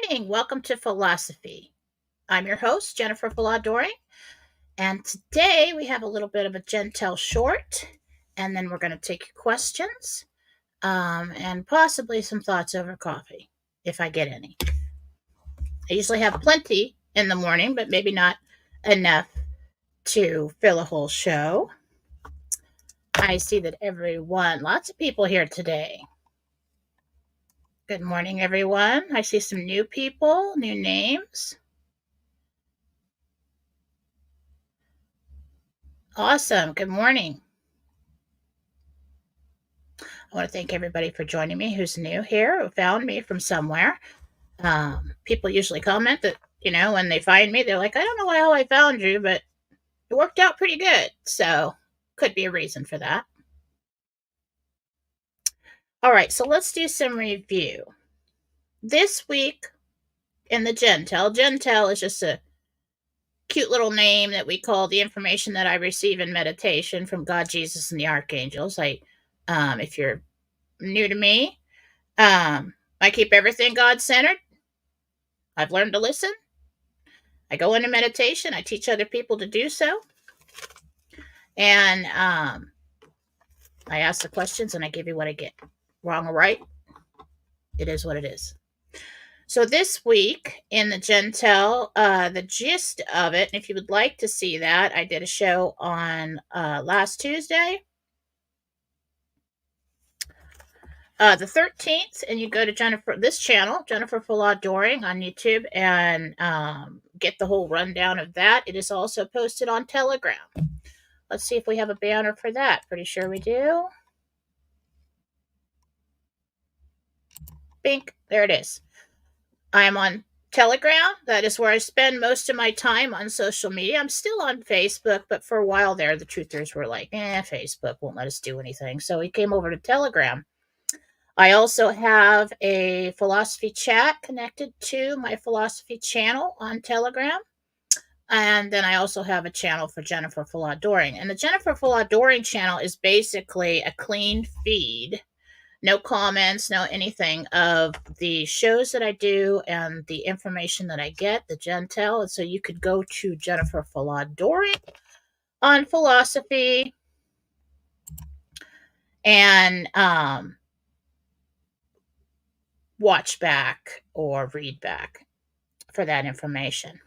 morning. Welcome to Fallawsophy. I'm your host, Jennifer Fallaw-Doering, and today we have a little bit of a Gentel short, and then we're going to take your questions and possibly some thoughts over coffee, if I get any. I usually have plenty in the morning, but maybe not enough to fill a whole show. I see that lots of people here today. Good morning, everyone. I see some new people, new names. Awesome. Good morning. I want to thank everybody for joining me who's new here, who found me from somewhere. People usually comment that, when they find me, they're like, I don't know how I found you, but it worked out pretty good. So, could be a reason for that. All right, so let's do some review. This week in the Gentel is just a cute little name that we call the information that I receive in meditation from God, Jesus, and the archangels. If you're new to me, I keep everything God-centered. I've learned to listen. I go into meditation. I teach other people to do so. And I ask the questions and I give you what I get. Wrong or right, it is what it is. So this week in the Gentel, the gist of it, and if you would like to see that, I did a show on last Tuesday, the 13th, and you go to this channel, Jennifer Fallaw-Doering on YouTube, and get the whole rundown of that. It is also posted on Telegram. Let's see if we have a banner for that. Pretty sure we do. Bink, there it is. I am on Telegram. That is where I spend most of my time on social media. I'm still on Facebook, but for a while there, the truthers were like, Facebook won't let us do anything. So we came over to Telegram. I also have a philosophy chat connected to my philosophy channel on Telegram. And then I also have a channel for Jennifer Fallaw-Doering. And the Jennifer Fallaw-Doering channel is basically a clean feed. No comments, no anything of the shows that I do and the information that I get, the Gentel. And so you could go to Jennifer Fallaw-Doering on philosophy and watch back or read back for that information.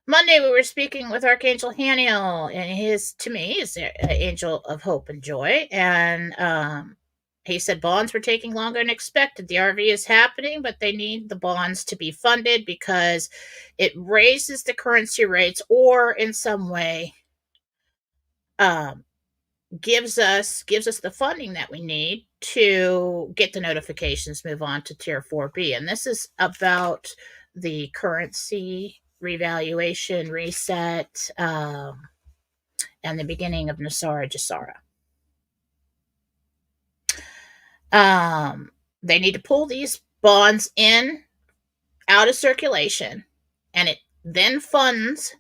Monday, we were speaking with Archangel Haniel, and to me, is the angel of hope and joy. And he said bonds were taking longer than expected. The RV is happening, but they need the bonds to be funded because it raises the currency rates or in some way gives us the funding that we need to get the notifications, move on to Tier 4B. And this is about the currency revaluation, reset, and the beginning of Nasara Jasara. They need to pull these bonds out of circulation, and it then funds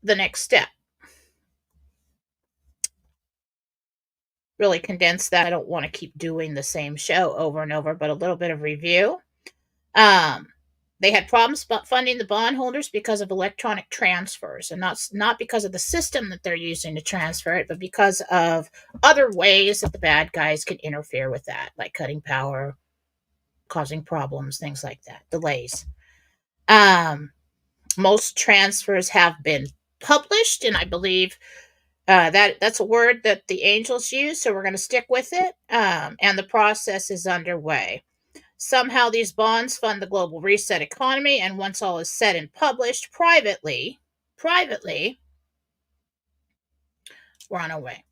the next step. Really condensed that. I don't want to keep doing the same show over and over, but a little bit of review. They had problems funding the bondholders because of electronic transfers, and not because of the system that they're using to transfer it, but because of other ways that the bad guys can interfere with that, like cutting power, causing problems, things like that, delays. Most transfers have been published, and I believe that's a word that the angels use, so we're going to stick with it, and the process is underway. Somehow these bonds fund the global reset economy, and once all is said and published privately, we're on our way.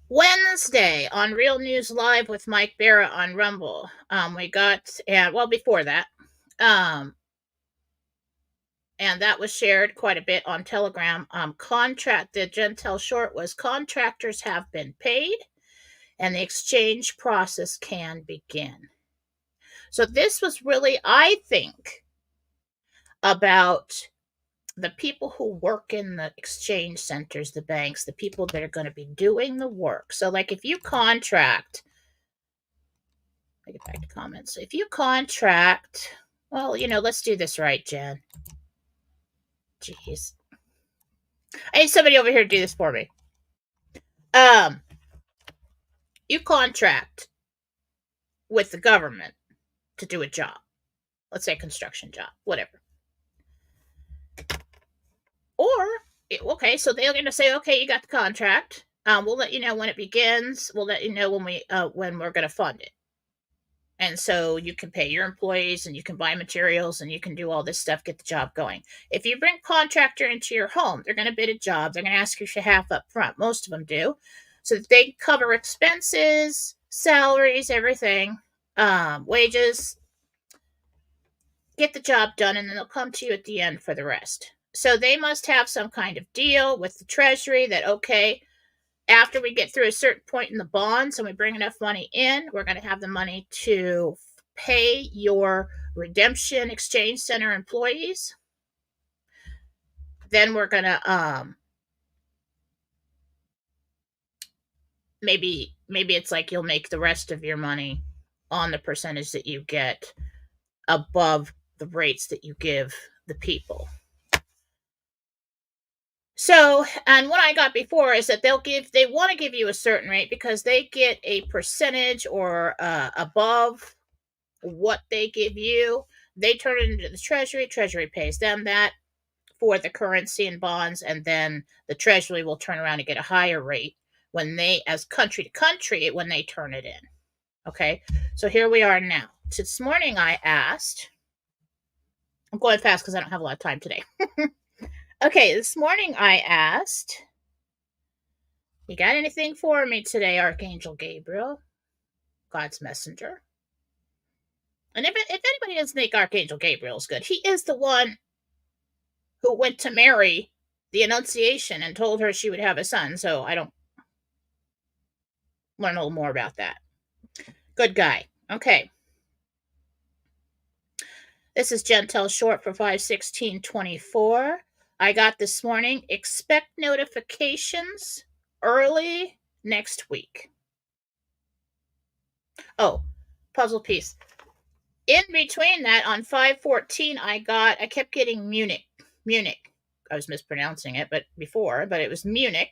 Wednesday on Real News Live with Mike Barra on Rumble, before that, and that was shared quite a bit on Telegram. The Gentel short was contractors have been paid, and the exchange process can begin. So this was really, I think, about the people who work in the exchange centers, the banks, the people that are going to be doing the work. So like if you contract Let me get back to comments. So if you contract, well, let's do this right, Jen. Jeez. I need somebody over here to do this for me. You contract with the government to do a job. Let's say a construction job, whatever. Or, okay, so they're going to say, okay, you got the contract. We'll let you know when it begins. We'll let you know when we're going to fund it. And so you can pay your employees and you can buy materials and you can do all this stuff, get the job going. If you bring contractor into your home, they're going to bid a job. They're going to ask you for half up front. Most of them do. So that they cover expenses, salaries, everything, wages, get the job done, and then they'll come to you at the end for the rest. So they must have some kind of deal with the Treasury that, okay, after we get through a certain point in the bonds and we bring enough money in, we're going to have the money to pay your redemption exchange center employees. Then we're going to maybe it's like you'll make the rest of your money on the percentage that you get above the rates that you give the people. So, and what I got before is that they want to give you a certain rate because they get a percentage or above what they give you. They turn it into the Treasury. Treasury pays them that for the currency and bonds, and then the Treasury will turn around and get a higher rate when they, as country to country, when they turn it in. Okay, so here we are now. This morning I asked, I'm going fast because I don't have a lot of time today. Okay, this morning I asked, you got anything for me today, Archangel Gabriel, God's messenger? And if anybody doesn't think Archangel Gabriel is good, he is the one who went to Mary, the Annunciation, and told her she would have a son. So I don't learn a little more about that. Good guy. Okay. This is Gentel short for 5/16/24. I got this morning, expect notifications early next week. Oh, puzzle piece. In between that, on 5/14, I kept getting Munich. I was mispronouncing it, but it was Munich.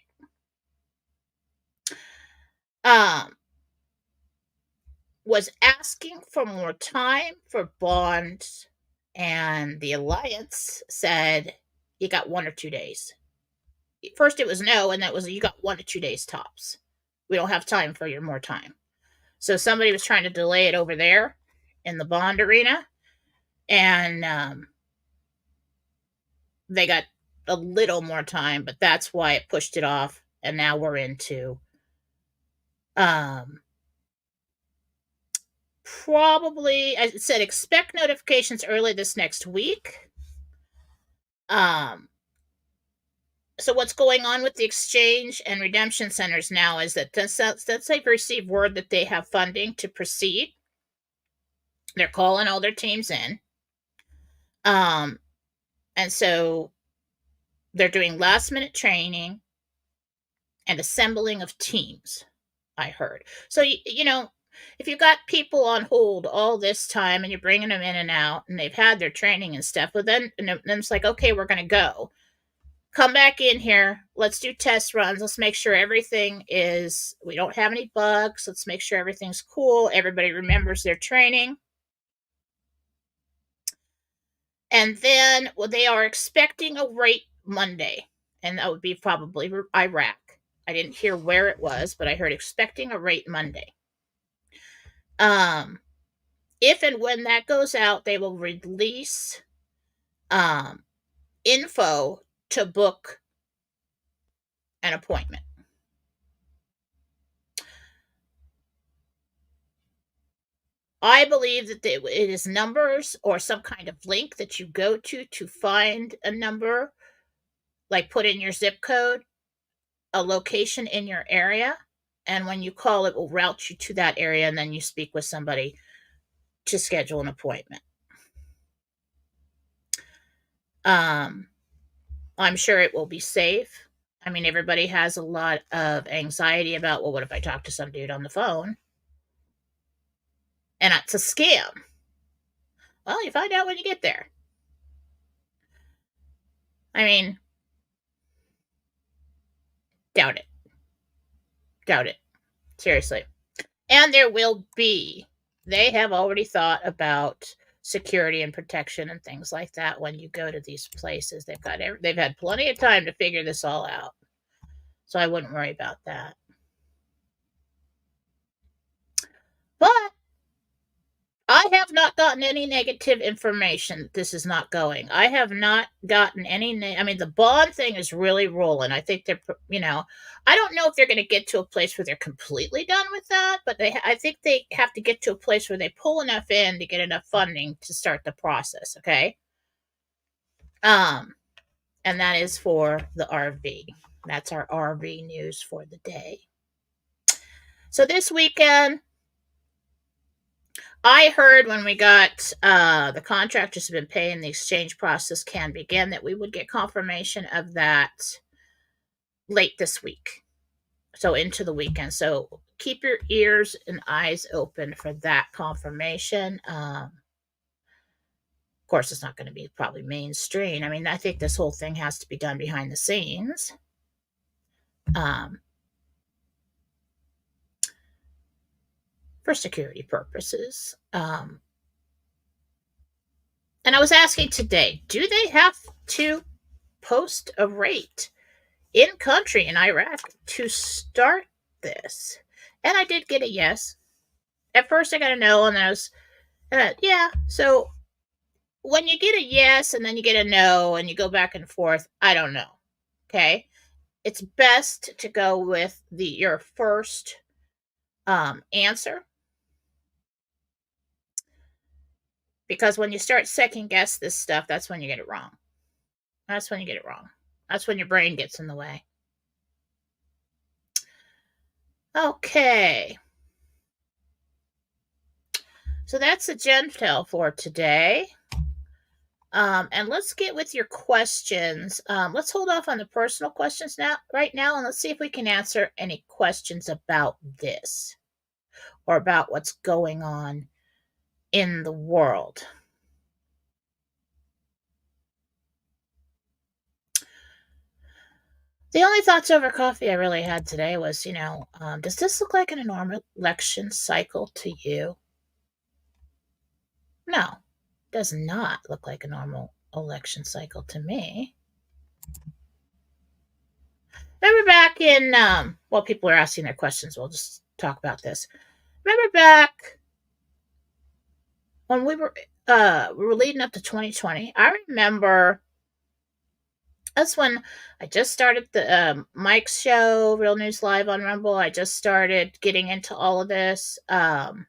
Was asking for more time for bonds, and the Alliance said, you got 1 or 2 days. First it was no, and that was, you got 1 to 2 days tops. We don't have time for your more time. So somebody was trying to delay it over there in the bond arena, and they got a little more time, but that's why it pushed it off, and now we're into probably, I said, expect notifications early this next week. So what's going on with the exchange and redemption centers now is that since they've received word that they have funding to proceed, they're calling all their teams in. And so they're doing last minute training and assembling of teams, I heard. So, if you've got people on hold all this time and you're bringing them in and out and they've had their training and stuff, but then it's like, okay, we're going to go. Come back in here. Let's do test runs. Let's make sure everything we don't have any bugs. Let's make sure everything's cool. Everybody remembers their training. And then they are expecting a rate Monday, and that would be probably Iraq. I didn't hear where it was, but I heard expecting a rate Monday. If and when that goes out, they will release info to book an appointment. I believe that it is numbers or some kind of link that you go to find a number, like put in your zip code, a location in your area, and when you call, it will route you to that area, and then you speak with somebody to schedule an appointment. I'm sure it will be safe. I mean, everybody has a lot of anxiety about, well, what if I talk to some dude on the phone and it's a scam. Well, you find out when you get there. I mean, doubt it. Doubt it. Seriously. And there will be. They have already thought about security and protection and things like that when you go to these places. They've had plenty of time to figure this all out. So I wouldn't worry about that. But I have not gotten any negative information. This is not going. I have not gotten any. I mean, the bond thing is really rolling. I think they're, I don't know if they're going to get to a place where they're completely done with that, but I think they have to get to a place where they pull enough in to get enough funding to start the process. Okay. And that is for the RV. That's our RV news for the day. So this weekend, I heard when we got the contractors have been paying, the exchange process can begin, that we would get confirmation of that late this week. So into the weekend. So keep your ears and eyes open for that confirmation. Of course, it's not going to be probably mainstream. I mean, I think this whole thing has to be done behind the scenes. For security purposes. And I was asking today, do they have to post a rate in country in Iraq to start this? And I did get a yes. At first I got a no, and I was, yeah. So when you get a yes and then you get a no and you go back and forth, I don't know. Okay. It's best to go with your first answer. Because when you start second guess this stuff, that's when you get it wrong. That's when you get it wrong. That's when your brain gets in the way. Okay. So that's the Gentel for today. And let's get with your questions. Let's hold off on the personal questions right now, and let's see if we can answer any questions about this or about what's going on in the world. The only thoughts over coffee I really had today was, does this look like an normal election cycle to you? No, does not look like a normal election cycle to me. Remember back in, while people are asking their questions, we'll just talk about this. Remember back when we were leading up to 2020, I remember that's when I just started the Mike's show, Real News Live on Rumble. I just started getting into all of this. And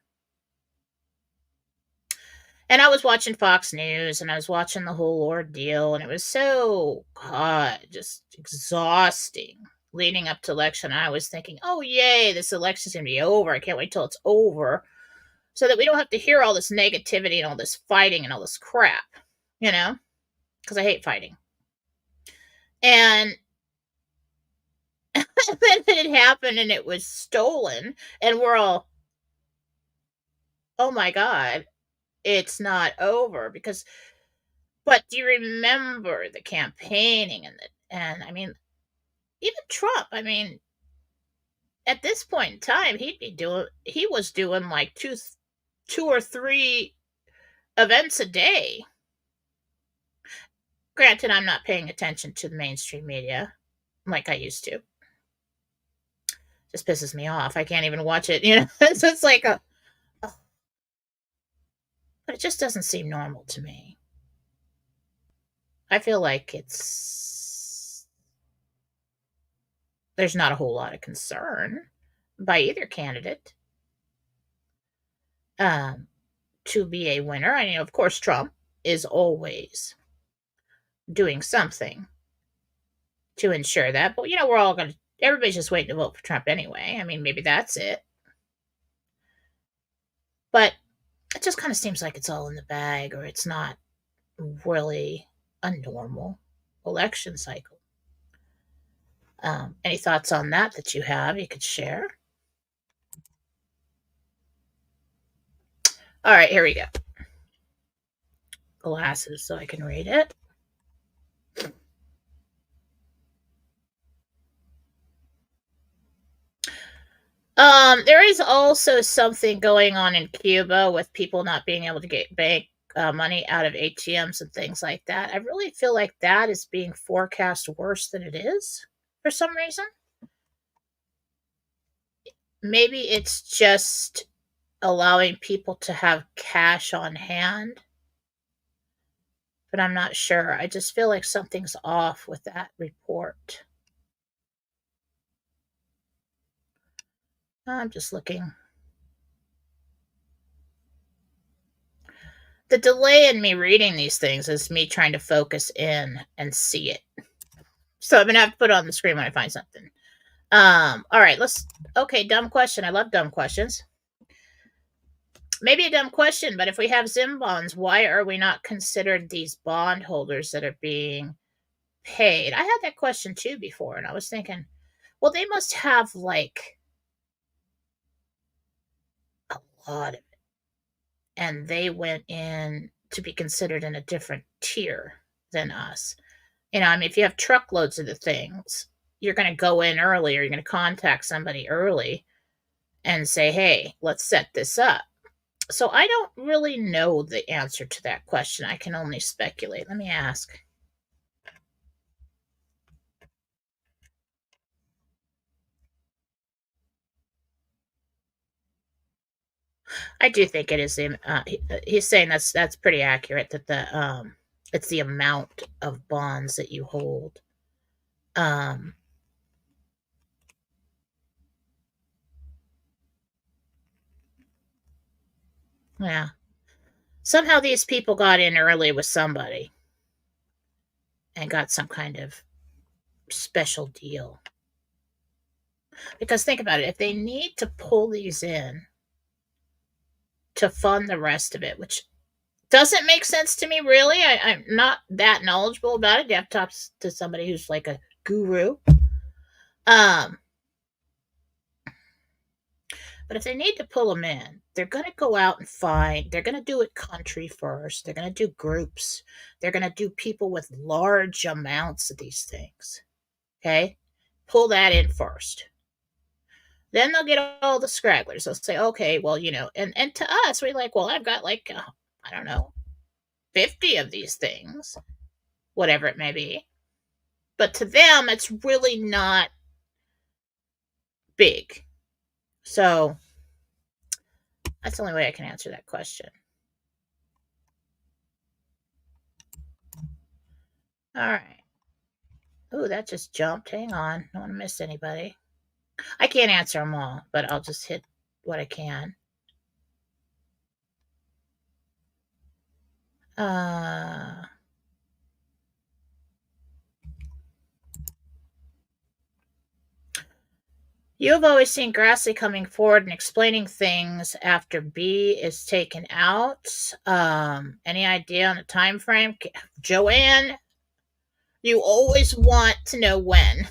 I was watching Fox News, and I was watching the whole ordeal, and it was so, God, just exhausting leading up to election. I was thinking, oh, yay, this election's going to be over. I can't wait till it's over so that we don't have to hear all this negativity and all this fighting and all this crap, because I hate fighting. And then it happened, and it was stolen, and we're all, oh, my God, it's not over, but do you remember the campaigning and I mean, even Trump, I mean, at this point in time, he was doing like two or three events a day. Granted, I'm not paying attention to the mainstream media like I used to. Just pisses me off. I can't even watch it, So it's like but it just doesn't seem normal to me. I feel like there's not a whole lot of concern by either candidate to be a winner. I mean, of course, Trump is always doing something to ensure that, but everybody's just waiting to vote for Trump anyway. I mean, maybe that's it. But it just kind of seems like it's all in the bag, or it's not really a normal election cycle. Any thoughts on that you have, you could share? All right, here we go. Glasses so I can read it. There is also something going on in Cuba with people not being able to get bank money out of ATMs and things like that. I really feel like that is being forecast worse than it is for some reason. Maybe it's just allowing people to have cash on hand, but I'm not sure. I just feel like something's off with that report. I'm just looking. The delay in me reading these things is me trying to focus in and see it. So I'm gonna have to put it on the screen when I find something. All right, okay, dumb question. I love dumb questions. Maybe a dumb question, but if we have Zim bonds, why are we not considered these bondholders that are being paid? I had that question too before, and I was thinking, well, they must have like a lot of it, and they went in to be considered in a different tier than us. I mean, if you have truckloads of the things, you're going to go in early or you're going to contact somebody early and say, hey, let's set this up. So I don't really know the answer to that question. I can only speculate. Let me ask. I do think it is. He's saying that's pretty accurate. That it's the amount of bonds that you hold. Yeah. Somehow these people got in early with somebody and got some kind of special deal. Because think about it, if they need to pull these in to fund the rest of it, which doesn't make sense to me, really. I'm not that knowledgeable about it. You have to talk to somebody who's like a guru. But if they need to pull them in, they're going to go out and find, they're going to do it country first. They're going to do groups. They're going to do people with large amounts of these things. Okay? Pull that in first. Then they'll get all the scragglers. They'll say, okay, well, and to us, we're like, well, I've got like, I don't know, 50 of these things, whatever it may be. But to them, it's really not big. So that's the only way I can answer that question. All right. Ooh, that just jumped. Hang on. Don't want to miss anybody. I can't answer them all, but I'll just hit what I can. You have always seen Grassley coming forward and explaining things after B is taken out. Any idea on the time frame? Joanne, you always want to know when.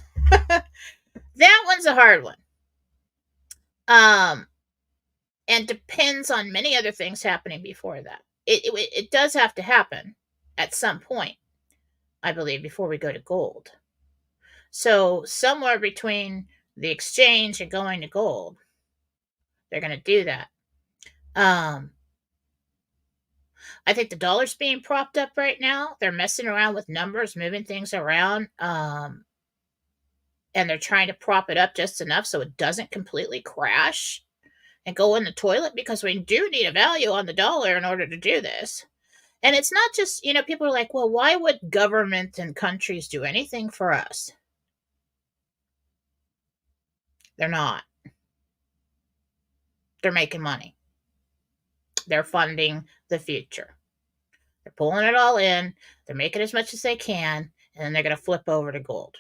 That one's a hard one. And depends on many other things happening before that. It does have to happen at some point, I believe, before we go to gold. So somewhere between the exchange and going to gold, they're going to do that. I think the dollar's being propped up right now. They're messing around with numbers, moving things around, and they're trying to prop it up just enough so it doesn't completely crash and go in the toilet, because we do need a value on the dollar in order to do this. And it's not just, people are like, well, why would government and countries do anything for us? They're not. They're making money. They're funding the future. They're pulling it all in. They're making as much as they can, and then they're going to flip over to gold.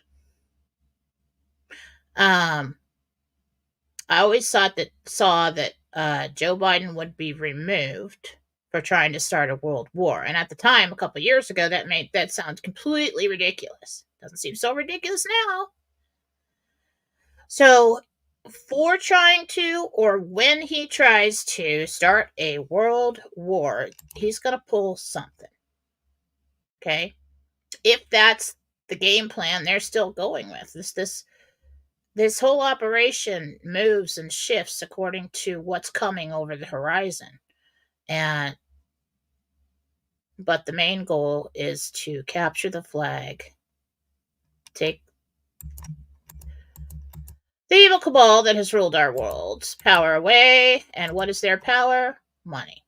I always saw that Joe Biden would be removed for trying to start a world war. And at the time, a couple of years ago, that sound completely ridiculous. Doesn't seem so ridiculous now. So for trying to, or when he tries to start a world war, he's going to pull something. Okay? If that's the game plan they're still going with. This whole operation moves and shifts according to what's coming over the horizon. But the main goal is to capture the flag, take the evil cabal that has ruled our world's power away. And what is their power? Money.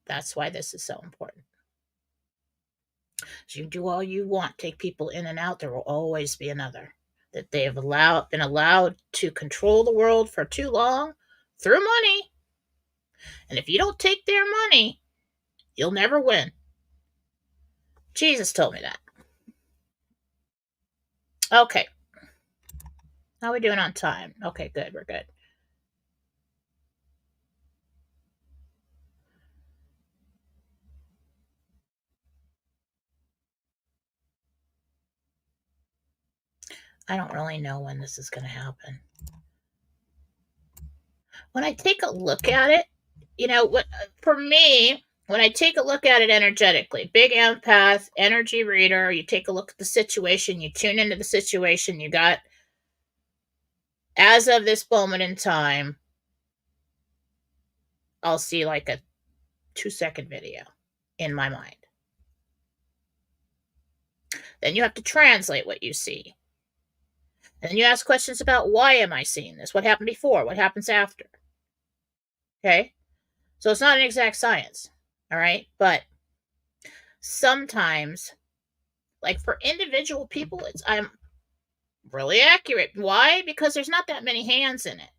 That's why this is so important. So you can do all you want, take people in and out, there will always be another. That they have been allowed to control the world for too long through money. And if you don't take their money, you'll never win. Jesus told me that. Okay. How are we doing on time? Okay, good. We're good. I don't really know when this is going to happen. When I take a look at it, for me, when I take a look at it energetically, big empath, energy reader, you take a look at the situation, you tune into the situation, you got, as of this moment in time, I'll see like a 2-second video in my mind. Then you have to translate what you see. And then you ask questions about why am I seeing this? What happened before? What happens after? Okay? So it's not an exact science. All right? But sometimes, like for individual people, I'm really accurate. Why? Because there's not that many hands in it.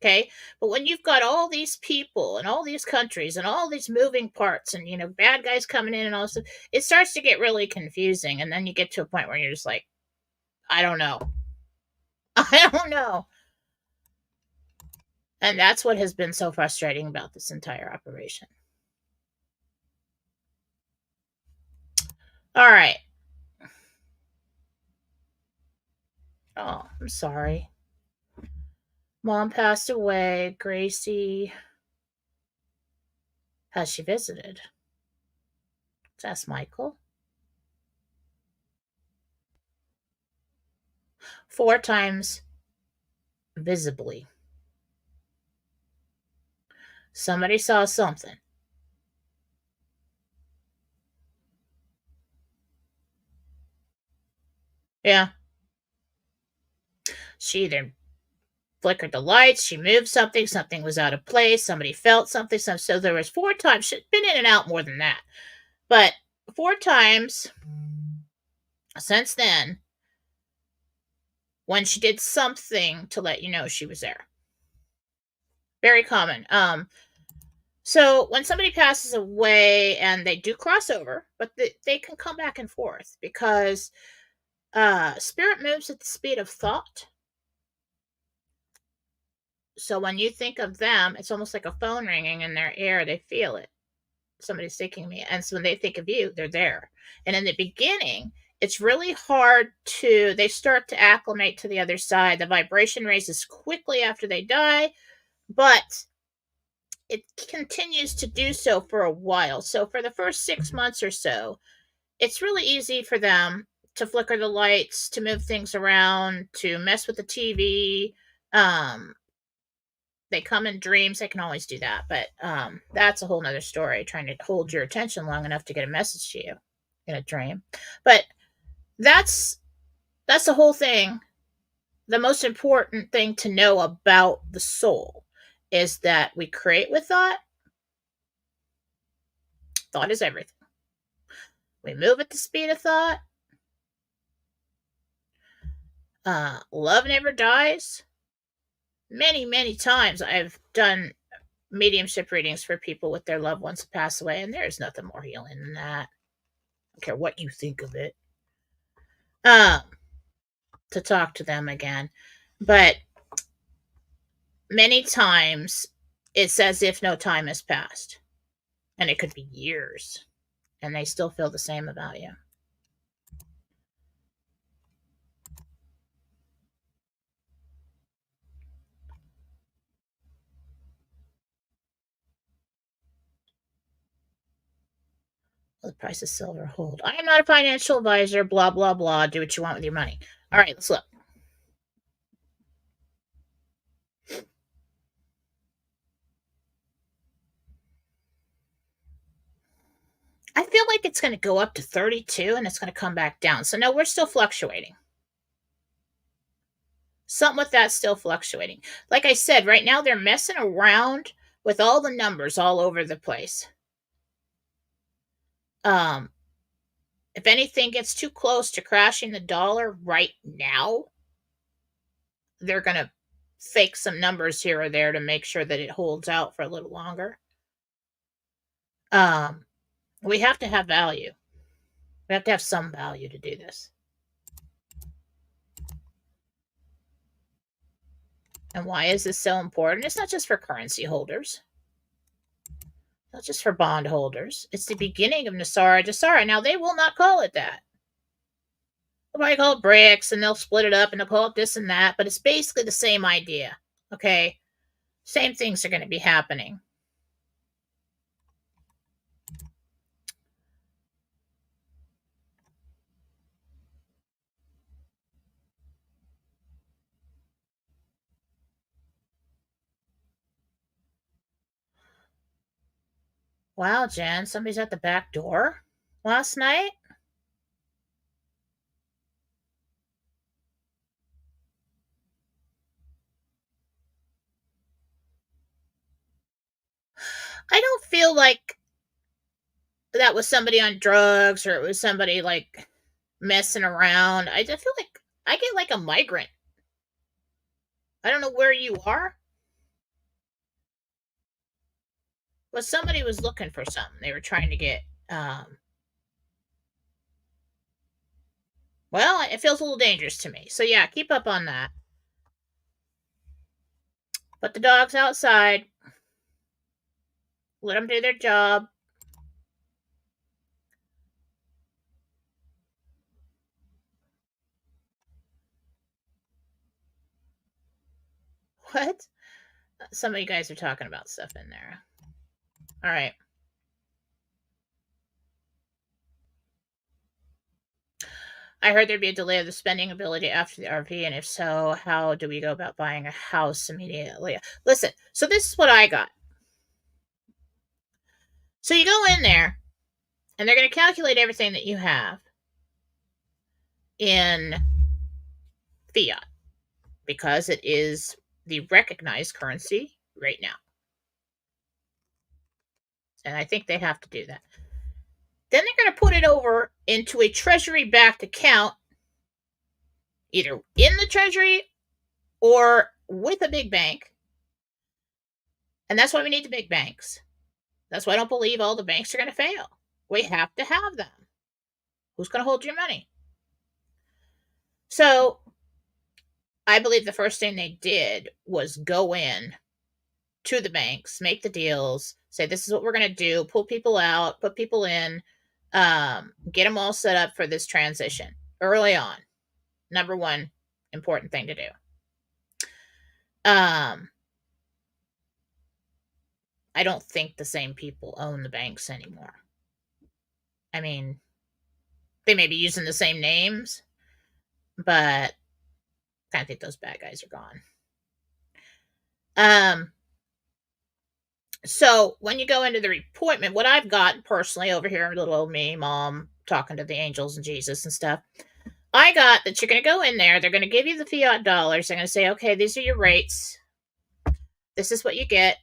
Okay? But when you've got all these people and all these countries and all these moving parts and bad guys coming in and all this, it starts to get really confusing. And then you get to a point where you're just like, I don't know. I don't know. And that's what has been so frustrating about this entire operation. All right. Oh, I'm sorry. Mom passed away. Gracie. Has she visited? Let's ask Michael. 4 times visibly. Somebody saw something. Yeah. She either flickered the lights, she moved something, something was out of place, somebody felt something. So there was 4 times. She's been in and out more than that. But 4 times since then when she did something to let you know she was there. Very common. So when somebody passes away and they do cross over, but they can come back and forth because spirit moves at the speed of thought. So when you think of them, it's almost like a phone ringing in their ear. They feel it. Somebody's thinking of me. And so when they think of you, they're there. And in the beginning, it's really hard they start to acclimate to the other side. The vibration raises quickly after they die, but it continues to do so for a while. So for the first 6 months or so, it's really easy for them to flicker the lights, to move things around, to mess with the TV. They come in dreams. They can always do that, but that's a whole nother story. Trying to hold your attention long enough to get a message to you in a dream, but that's the whole thing. The most important thing to know about the soul is that we create with thought. Thought is everything. We move at the speed of thought. Love never dies. Many, many times I've done mediumship readings for people with their loved ones pass away, and there's nothing more healing than that. I don't care what you think of it. To talk to them again. But many times it's as if no time has passed. And it could be years. And they still feel the same about you. The price of silver, hold. I am not a financial advisor, blah, blah, blah. Do what you want with your money. All right, let's look. I feel like it's going to go up to 32 and it's going to come back down. So no, we're still fluctuating. Something with that still fluctuating. Like I said, right now they're messing around with all the numbers all over the place. If anything gets too close to crashing the dollar right now, they're going to fake some numbers here or there to make sure that it holds out for a little longer. We have to have value. We have to have some value to do this. And why is this so important? It's not just for currency holders. Not just for bond holders. It's the beginning of Nasara Jasara. Now, they will not call it that. They'll probably call it BRICS, and they'll split it up, and they'll call it this and that, but it's basically the same idea, okay? Same things are going to be happening. Wow, Jen, somebody's at the back door last night? I don't feel like that was somebody on drugs or it was somebody like messing around. I just feel like I get like a migrant. I don't know where you are, but somebody was looking for something. They were trying to get, well, it feels a little dangerous to me. So yeah, keep up on that. Put the dogs outside. Let them do their job. What? Some of you guys are talking about stuff in there. All right. I heard there'd be a delay of the spending ability after the RV, and if so, how do we go about buying a house immediately? Listen, so this is what I got. So you go in there, and they're going to calculate everything that you have in fiat because it is the recognized currency right now. And I think they have to do that. Then they're going to put it over into a treasury-backed account, either in the treasury or with a big bank. And that's why we need the big banks. That's why I don't believe all the banks are going to fail. We have to have them. Who's going to hold your money? So I believe the first thing they did was go in to the banks, make the deals, say this is what we're going to do, pull people out, put people in, get them all set up for this transition early on. Number one important thing to do. I don't think the same people own the banks anymore. I mean, they may be using the same names, but I kind of think those bad guys are gone. So when you go into the appointment, what I've got personally over here, little old me, mom, talking to the angels and Jesus and stuff, I got that you're going to go in there. They're going to give you the fiat dollars. They're going to say, okay, these are your rates. This is what you get.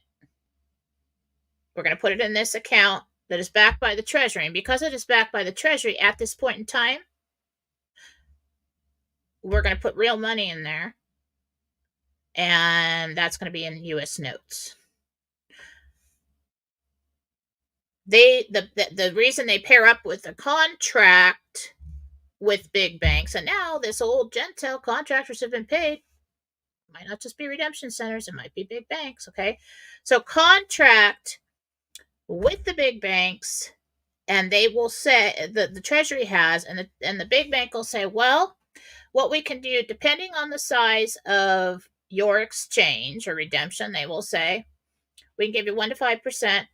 We're going to put it in this account that is backed by the Treasury. And because it is backed by the Treasury at this point in time, we're going to put real money in there. And that's going to be in U.S. notes. The reason they pair up with a contract with big banks, and now this old Gentel contractors have been paid. Might not just be redemption centers, it might be big banks, okay? So contract with the big banks, and they will say the Treasury has, and the big bank will say, well, what we can do, depending on the size of your exchange or redemption, they will say, we can give you 1 to 5%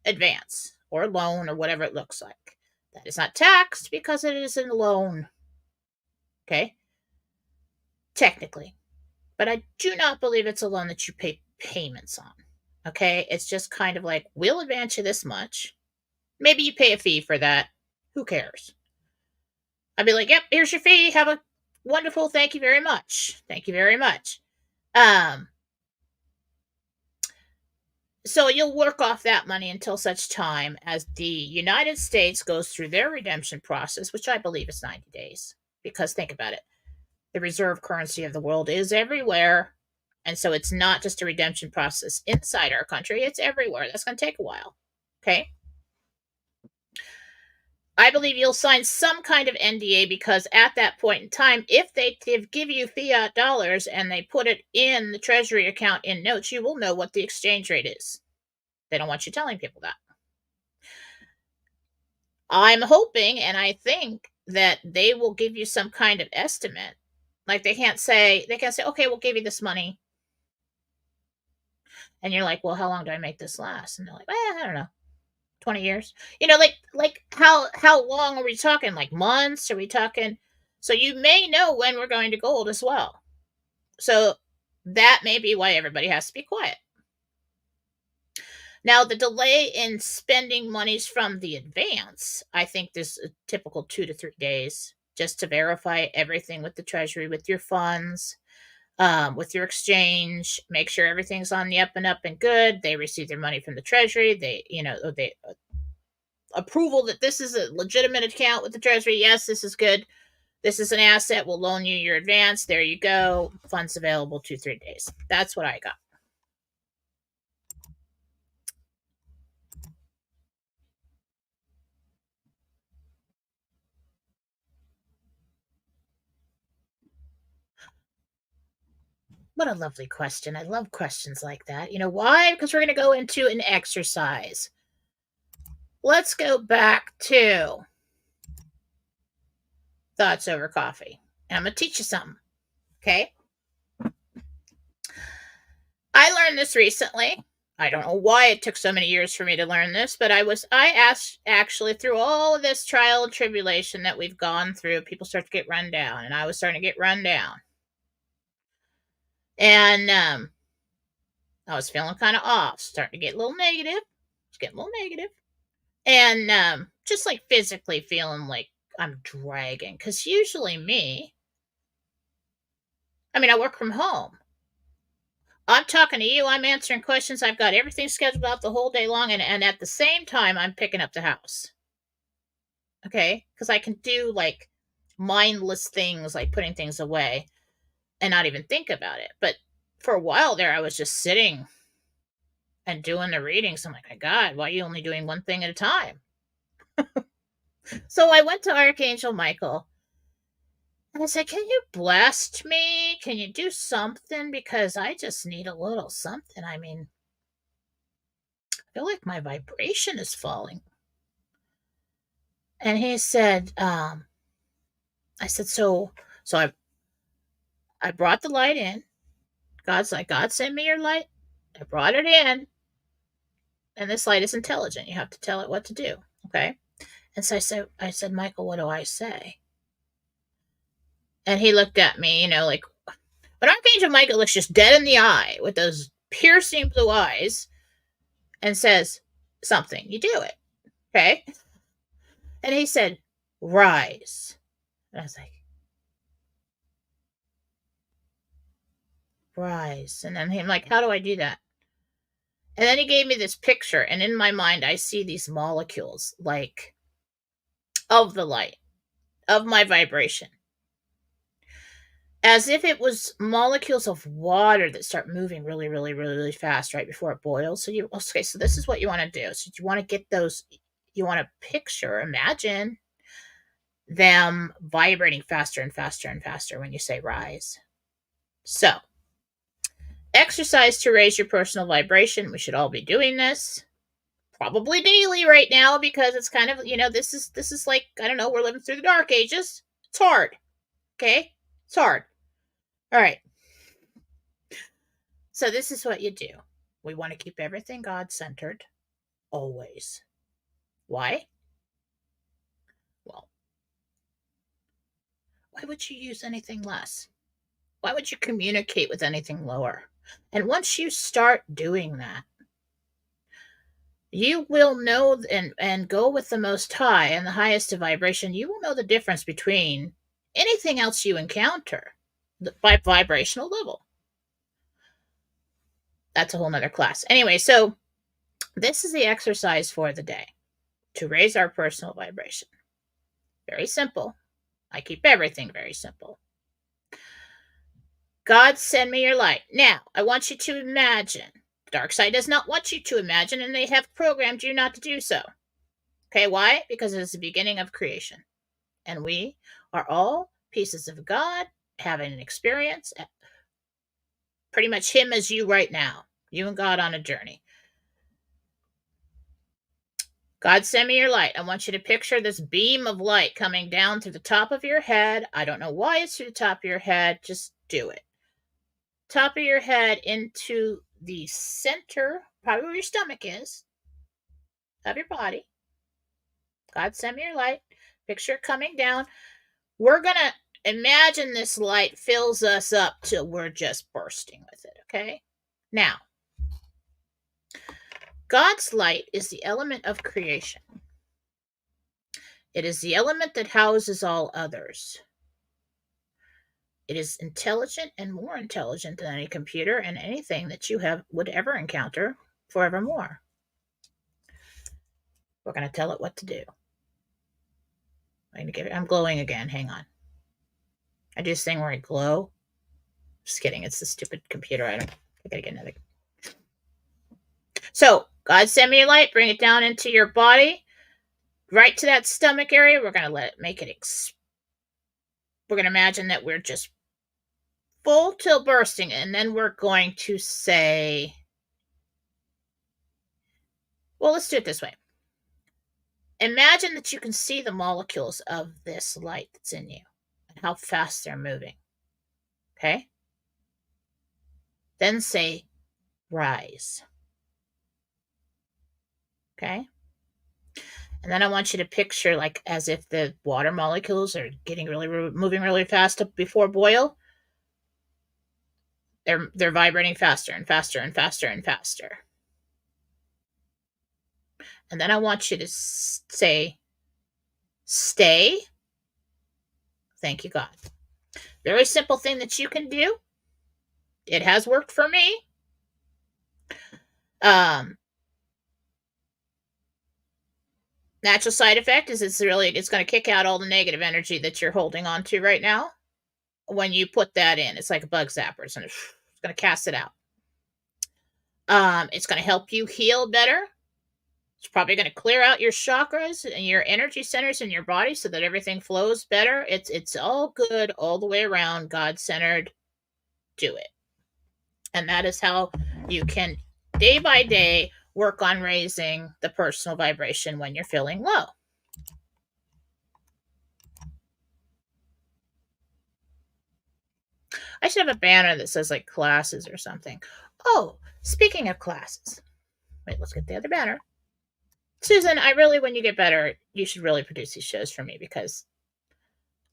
advance or a loan or whatever it looks like. That is not taxed because it is a loan. Okay? Technically. But I do not believe it's a loan that you pay payments on. Okay? It's just kind of like, we'll advance you this much. Maybe you pay a fee for that. Who cares? I'd be like, yep, here's your fee. Have a wonderful, thank you very much. Thank you very much. So you'll work off that money until such time as the United States goes through their redemption process, which I believe is 90 days. Because think about it, the reserve currency of the world is everywhere. And so it's not just a redemption process inside our country, it's everywhere. That's going to take a while. Okay? I believe you'll sign some kind of NDA because at that point in time, if they give you fiat dollars and they put it in the treasury account in notes, you will know what the exchange rate is. They don't want you telling people that. I'm hoping and I think that they will give you some kind of estimate. Like they can't say, okay, we'll give you this money. And you're like, well, how long do I make this last? And they're like, I don't know. 20 years. Like how long are we talking? Like months? Are we talking? So you may know when we're going to gold as well. So that may be why everybody has to be quiet. Now, the delay in spending monies from the advance, I think there's a typical 2 to 3 days just to verify everything with the treasury, with your funds, with your exchange, make sure everything's on the up and up and good. They receive their money from the treasury. They approval that this is a legitimate account with the treasury. Yes, this is good. This is an asset. We'll loan you your advance. There you go. Funds available 2-3 days. That's what I got. What a lovely question. I love questions like that. You know why? Because we're going to go into an exercise. Let's go back to thoughts over coffee. And I'm going to teach you something. Okay? I learned this recently. I don't know why it took so many years for me to learn this, but I asked actually through all of this trial and tribulation that we've gone through, people start to get run down, and I was starting to get run down. And I was feeling kind of off, starting to get a little negative. And just like physically feeling like I'm dragging. Because usually I work from home. I'm talking to you, I'm answering questions, I've got everything scheduled out the whole day long, and at the same time, I'm picking up the house. Okay? Because I can do like mindless things like putting things away and not even think about it. But for a while there, I was just sitting and doing the readings. I'm like, my God, why are you only doing one thing at a time? So I went to Archangel Michael and I said, can you blast me? Can you do something? Because I just need a little something. I feel like my vibration is falling. And he said, I said, so I brought the light in. God's like, God, send me your light. I brought it in. And this light is intelligent. You have to tell it what to do. Okay. And so I said, Michael, what do I say? And he looked at me, like, but Archangel Michael looks just dead in the eye with those piercing blue eyes and says something. You do it. Okay. And he said, rise. And I was like, rise. And then I'm like, how do I do that? And then he gave me this picture. And in my mind, I see these molecules, like, of the light, of my vibration, as if it was molecules of water that start moving really, really, really, really fast right before it boils. So so this is what you want to do. So you want to get those, you want to imagine them vibrating faster and faster and faster when you say rise. So, exercise to raise your personal vibration. We should all be doing this probably daily right now because it's kind of, this is like, I don't know, we're living through the dark ages. It's hard. Okay? It's hard. All right. So this is what you do. We want to keep everything God-centered always. Why? Well, why would you use anything less? Why would you communicate with anything lower? And once you start doing that, you will know and go with the most high and the highest of vibration. You will know the difference between anything else you encounter by vibrational level. That's a whole nother class. Anyway, so this is the exercise for the day to raise our personal vibration. Very simple. I keep everything very simple. God, send me your light. Now, I want you to imagine. The dark side does not want you to imagine, and they have programmed you not to do so. Okay, why? Because it is the beginning of creation. And we are all pieces of God having an experience. Pretty much Him as you right now. You and God on a journey. God, send me your light. I want you to picture this beam of light coming down through the top of your head. I don't know why it's through the top of your head. Just do it. Top of your head into the center, probably where your stomach is, of your body. God, send me your light. Picture it coming down. We're going to imagine this light fills us up till we're just bursting with it, okay? Now, God's light is the element of creation. It is the element that houses all others. It is intelligent and more intelligent than any computer and anything that you would ever encounter forevermore. We're going to tell it what to do. I'm glowing again. Hang on. I do this thing where I glow. Just kidding. It's the stupid computer. I gotta get another. So, God, send me your light. Bring it down into your body. Right to that stomach area. We're going to let it make it. We're going to imagine that we're just full till bursting. And then we're going to say, well, let's do it this way. Imagine that you can see the molecules of this light that's in you and how fast they're moving. Okay? Then say, rise. Okay? And then I want you to picture like as if the water molecules are moving really fast before boil. They're vibrating faster and faster and faster and faster. And then I want you to say, stay. Thank you, God. Very simple thing that you can do. It has worked for me. Natural side effect is it's going to kick out all the negative energy that you're holding on to right now. When you put that in, it's like a bug zapper. It's going to cast it out. It's going to help you heal better. It's probably going to clear out your chakras and your energy centers in your body so that everything flows better. It's all good all the way around, God-centered. Do it. And that is how you can, day by day, work on raising the personal vibration when you're feeling low. I should have a banner that says like classes or something. Oh, speaking of classes. Wait, let's get the other banner. Susan, when you get better, you should really produce these shows for me because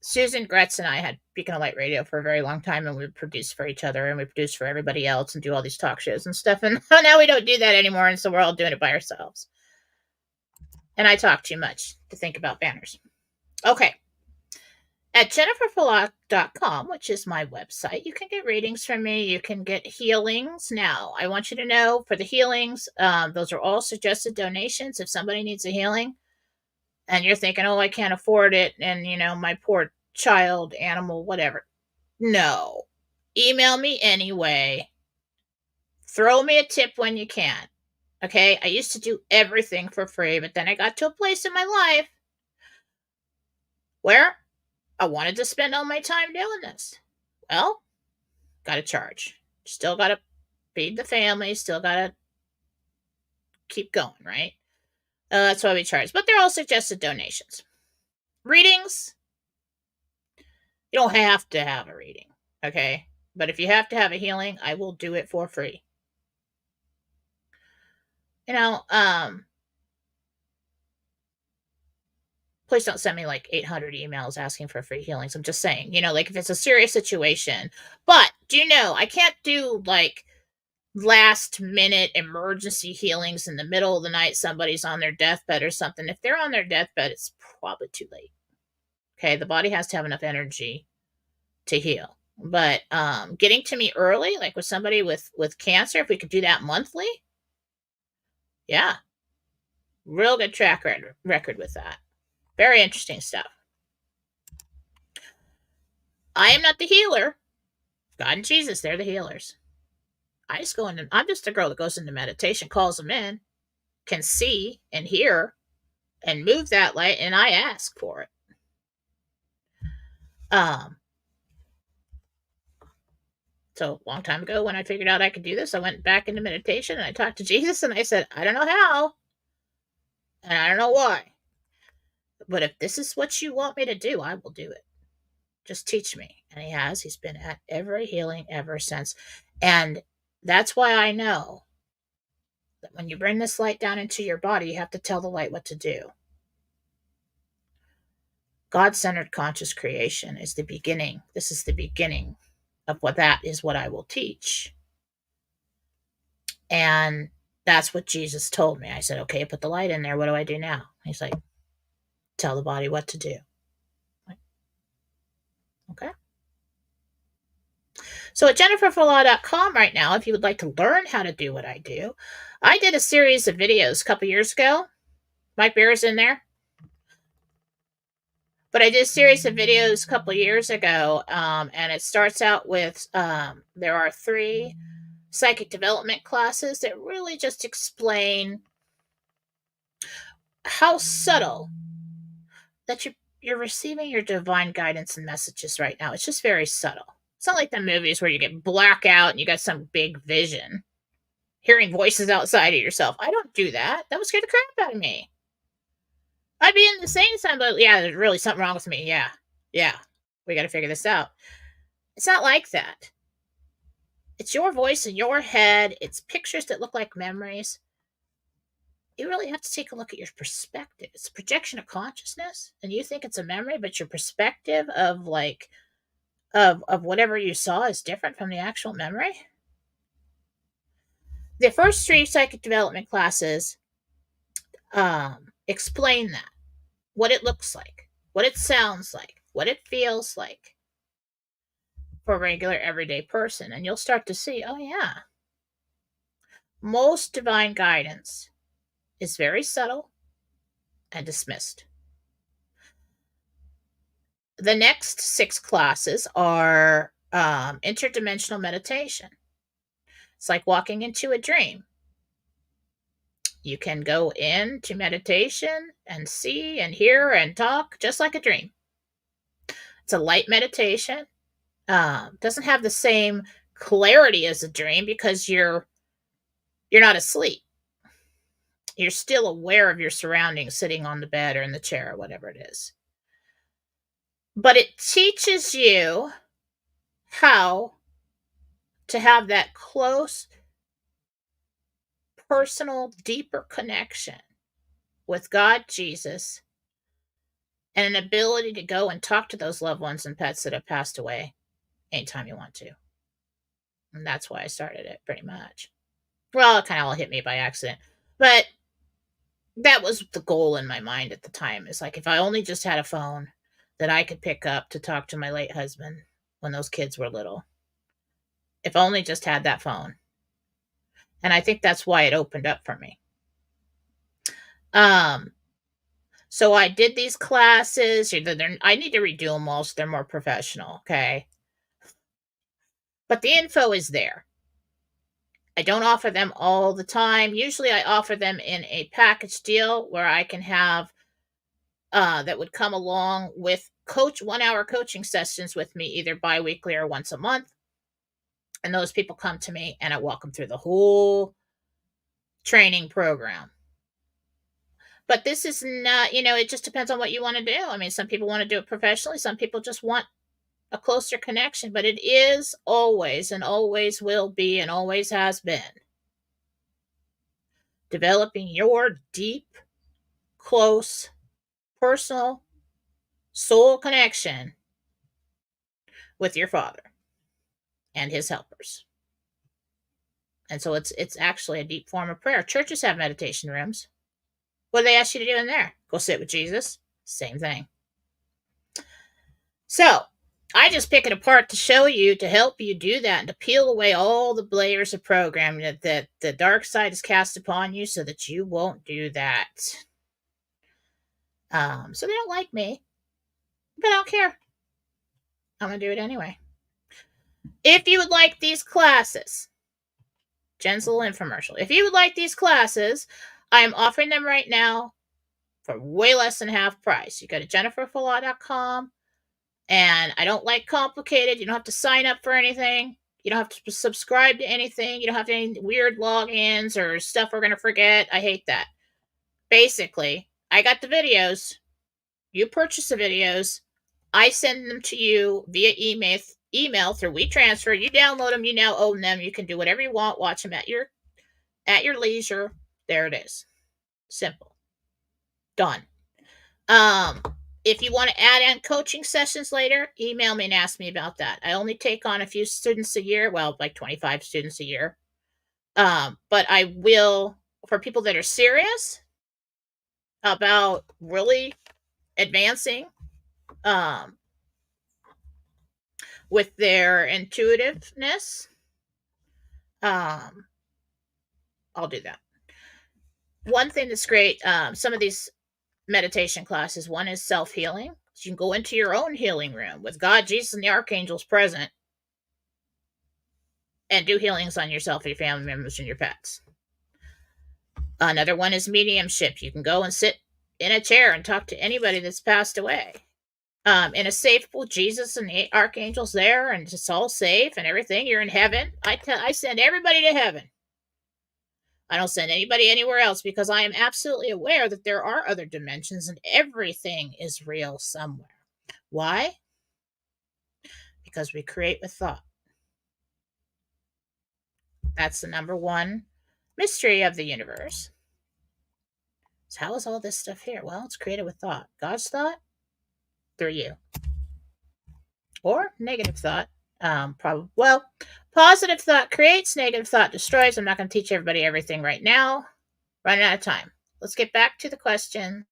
Susan Gretz and I had Beacon of Light Radio for a very long time, and we produced for each other and we produced for everybody else and do all these talk shows and stuff. And now we don't do that anymore, and so we're all doing it by ourselves. And I talk too much to think about banners. Okay. At jenniferfallaw.com, which is my website, you can get readings from me. You can get healings. Now, I want you to know for the healings, those are all suggested donations. If somebody needs a healing and you're thinking, oh, I can't afford it, and, my poor child, animal, whatever. No. Email me anyway. Throw me a tip when you can. Okay? I used to do everything for free, but then I got to a place in my life where I wanted to spend all my time doing this. Well, got to charge. Still got to feed the family. Still got to keep going, right? That's why we charge. But they're all suggested donations. Readings, you don't have to have a reading, okay? But if you have to have a healing, I will do it for free. please don't send me like 800 emails asking for free healings. I'm just saying, like if it's a serious situation. But do you know, I can't do like last minute emergency healings in the middle of the night. Somebody's on their deathbed or something. If they're on their deathbed, it's probably too late. Okay. The body has to have enough energy to heal. But getting to me early, like with somebody with cancer, if we could do that monthly, yeah, real good track record with that. Very interesting stuff. I am not the healer. God and Jesus, they're the healers. I'm just a girl that goes into meditation, calls them in, can see and hear and move that light, and I ask for it. So a long time ago, when I figured out I could do this, I went back into meditation and I talked to Jesus and I said, I don't know how, and I don't know why, but if this is what you want me to do, I will do it. Just teach me. And he has. He's been at every healing ever since. And that's why I know that when you bring this light down into your body, you have to tell the light what to do. God-centered conscious creation is the beginning. This is the beginning of what I will teach. And that's what Jesus told me. I said, okay, put the light in there. What do I do now? He's like, tell the body what to do. Like, okay. So at jenniferfallaw.com right now, if you would like to learn how to do what I do, I did a series of videos a couple years ago. Mike Beer's in there. But I did a series of videos a couple of years ago, and it starts out with there are 3 psychic development classes that really just explain how subtle that you're receiving your divine guidance and messages right now. It's just very subtle. It's not like the movies where you get blackout and you got some big vision, hearing voices outside of yourself. I don't do that. That would scare the crap out of me. I'd be in the same time, but yeah, there's really something wrong with me. Yeah, we got to figure this out. It's not like that. It's your voice in your head. It's pictures that look like memories. You really have to take a look at your perspective. It's a projection of consciousness, and you think it's a memory, but your perspective of of whatever you saw is different from the actual memory. The first 3 psychic development classes explain that. What it looks like, what it sounds like, what it feels like for a regular everyday person. And you'll start to see, oh yeah, most divine guidance is very subtle and dismissed. The next 6 classes are interdimensional meditation. It's like walking into a dream. You can go into meditation and see and hear and talk just like a dream. It's a light meditation. Doesn't have the same clarity as a dream because you're not asleep. You're still aware of your surroundings, sitting on the bed or in the chair or whatever it is. But it teaches you how to have that close, personal, deeper connection with God, Jesus, and an ability to go and talk to those loved ones and pets that have passed away anytime you want to. And that's why I started it, pretty much. Well, it kind of all hit me by accident. But that was the goal in my mind at the time. It's like, if I only just had a phone that I could pick up to talk to my late husband when those kids were little. If I only just had that phone. And I think that's why it opened up for me. So I did these classes. I need to redo them all so they're more professional, okay? But the info is there. I don't offer them all the time. Usually I offer them in a package deal where I can have that would come along with 1-hour coaching sessions with me, either bi-weekly or once a month. And those people come to me and I walk them through the whole training program. But this is not, it just depends on what you want to do. I mean, some people want to do it professionally. Some people just want a closer connection. But it is always and always will be and always has been developing your deep, close, personal soul connection with your Father and his helpers. And so it's actually a deep form of prayer. Churches have meditation rooms. What do they ask you to do in there? Go sit with Jesus. Same thing. So I just pick it apart to show you, to help you do that, and to peel away all the layers of programming that the dark side is cast upon you so that you won't do that. So they don't like me, but I don't care. I'm going to do it anyway. If you would like these classes, Jen's little infomercial. If you would like these classes, I am offering them right now for way less than half price. You go to jenniferfallaw.com, and I don't like complicated. You don't have to sign up for anything. You don't have to subscribe to anything. You don't have any weird logins or stuff we're going to forget. I hate that. Basically, I got the videos. You purchase the videos. I send them to you via email through WeTransfer. You download them. You now own them. You can do whatever you want. Watch them at your leisure. There it is. Simple. Done. If you want to add in coaching sessions later, email me and ask me about that. I only take on a few students a year. Well, like 25 students a year. But I will, for people that are serious about really advancing with their intuitiveness, I'll do that. One thing that's great, some of these meditation classes, one is self-healing. So you can go into your own healing room with God, Jesus, and the archangels present and do healings on yourself, your family members, and your pets. Another one is mediumship. You can go and sit in a chair and talk to anybody that's passed away. In a safe pool, Jesus and the archangels there, and it's all safe and everything. You're in heaven. I send everybody to heaven. I don't send anybody anywhere else because I am absolutely aware that there are other dimensions and everything is real somewhere. Why? Because we create with thought. That's the number one mystery of the universe. So how is all this stuff here? Well, it's created with thought. God's thought through you. Or negative thought. Positive thought creates, negative thought destroys. I'm not going to teach everybody everything right now. Running out of time. Let's get back to the questions.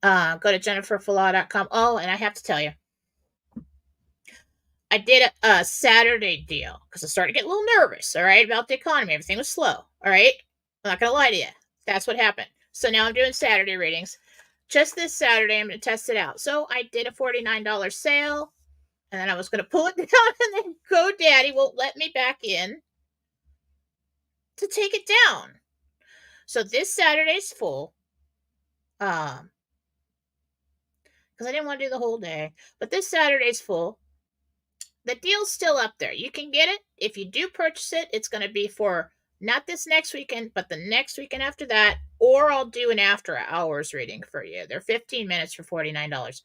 Go to jenniferfallaw.com. Oh, and I have to tell you, I did a Saturday deal because I started to get a little nervous, all right, about the economy. Everything was slow, all right? I'm not going to lie to you. That's what happened. So now I'm doing Saturday readings. Just this Saturday, I'm going to test it out. So I did a $49 sale, and then I was going to pull it down, and then GoDaddy won't let me back in to take it down. So this Saturday's full. Because I didn't want to do the whole day. But this Saturday's full. The deal's still up there. You can get it. If you do purchase it, it's going to be for not this next weekend, but the next weekend after that. Or I'll do an after hours reading for you. They're 15 minutes for $49.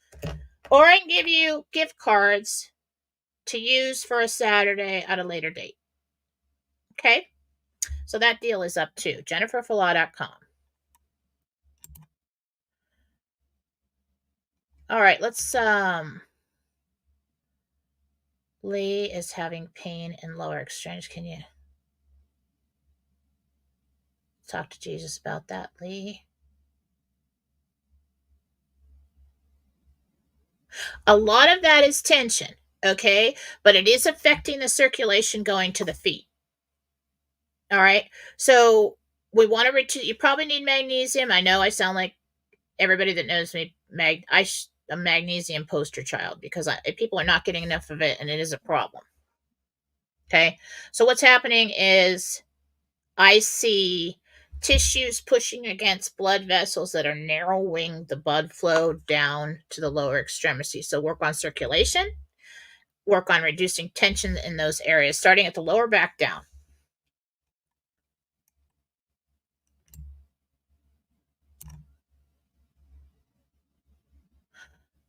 Or I can give you gift cards to use for a Saturday at a later date. Okay? So that deal is up too. jenniferfallaw.com. All right, let's Lee is having pain in lower extremities. Can you talk to Jesus about that, Lee? A lot of that is tension, okay? But it is affecting the circulation going to the feet. All right? So we want to you probably need magnesium. I know I sound like everybody that knows me, a magnesium poster child because people are not getting enough of it, and it is a problem. Okay? So what's happening is I see tissues pushing against blood vessels that are narrowing the blood flow down to the lower extremity. So work on circulation, work on reducing tension in those areas, starting at the lower back down.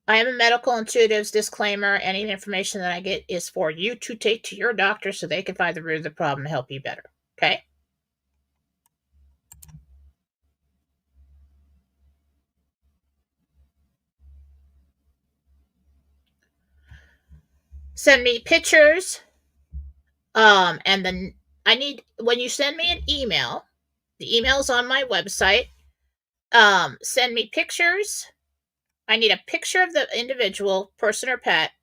I am a medical intuitives. Disclaimer, any information that I get is for you to take to your doctor so they can find the root of the problem and help you better. Okay? Send me pictures. And then I need, when you send me an email, the email's on my website. Send me pictures. I need a picture of the individual, person or pet.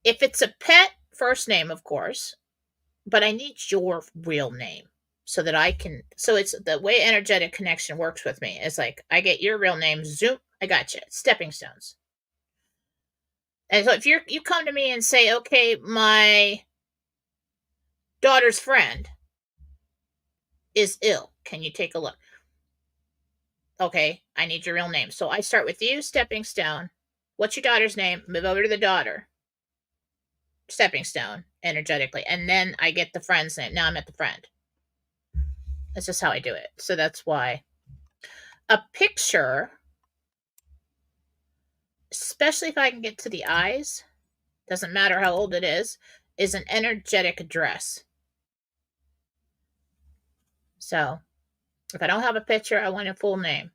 If it's a pet, first name, of course, but I need your real name so that I can. So it's the way energetic connection works with me. It's like I get your real name, zoom, I got you. Stepping stones. And so if you come to me and say, okay, my daughter's friend is ill, can you take a look? Okay, I need your real name. So I start with you, stepping stone. What's your daughter's name? Move over to the daughter, stepping stone, energetically. And then I get the friend's name. Now I'm at the friend. That's just how I do it. So that's why. A picture, especially if I can get to the eyes, doesn't matter how old it is an energetic address. So if I don't have a picture, I want a full name.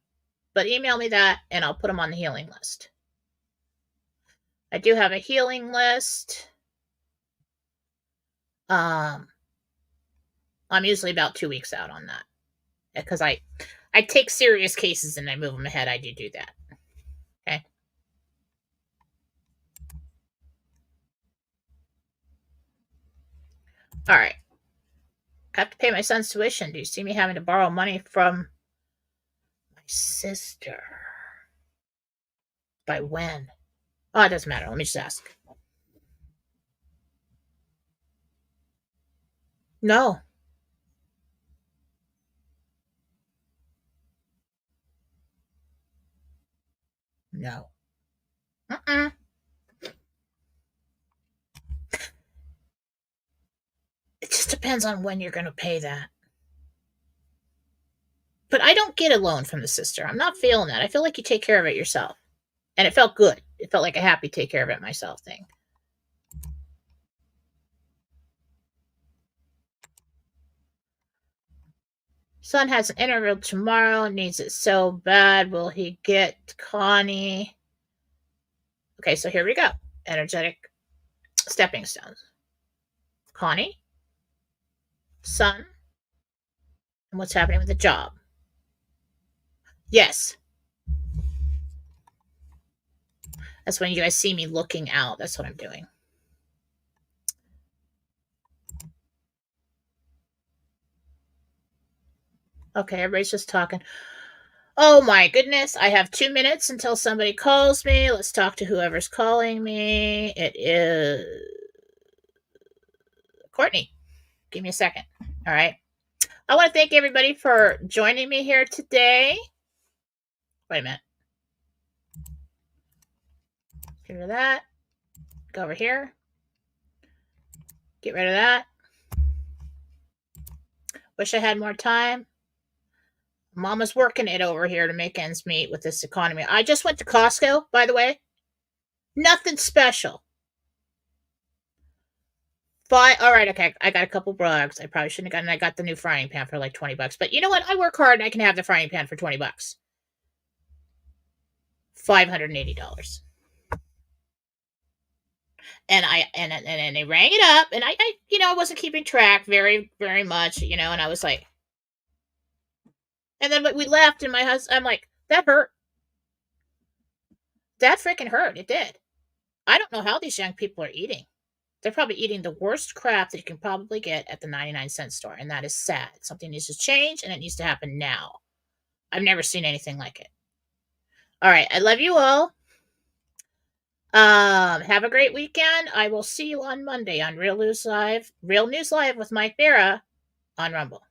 But email me that and I'll put them on the healing list. I do have a healing list. I'm usually about 2 weeks out on that because I take serious cases and I move them ahead. I do that. Okay. All right. I have to pay my son's tuition. Do you see me having to borrow money from my sister? By when? Oh, it doesn't matter. Let me just ask. No. No. Mm-mm. It just depends on when you're going to pay that. But I don't get a loan from the sister. I'm not feeling that. I feel like you take care of it yourself. And it felt good. It felt like a happy take care of it myself thing. Son has an interview tomorrow, needs it so bad. Will he get Connie? Okay, so here we go. Energetic stepping stones. Connie, son, and what's happening with the job. Yes. That's when you guys see me looking out. That's what I'm doing. Okay, everybody's just talking. Oh my goodness, I have 2 minutes until somebody calls me. Let's talk to whoever's calling me. It is Courtney. Give me a second. All right. I want to thank everybody for joining me here today. Wait a minute. Get rid of that. Go over here. Get rid of that. Wish I had more time. Mama's working it over here to make ends meet with this economy. I just went to Costco, by the way. Nothing special. All right, okay. I got a couple rugs. I probably shouldn't have gotten. I got the new frying pan for like $20. But you know what? I work hard and I can have the frying pan for $20. $580. And and they rang it up, and I I wasn't keeping track very very much, and I was like, and then we left, and I'm like, that hurt. That freaking hurt. It did. I don't know how these young people are eating. They're probably eating the worst crap that you can probably get at the 99-cent store, and that is sad. Something needs to change, and it needs to happen now. I've never seen anything like it. All right, I love you all. Have a great weekend. I will see you on Monday on Real News Live with Mike Vera on Rumble.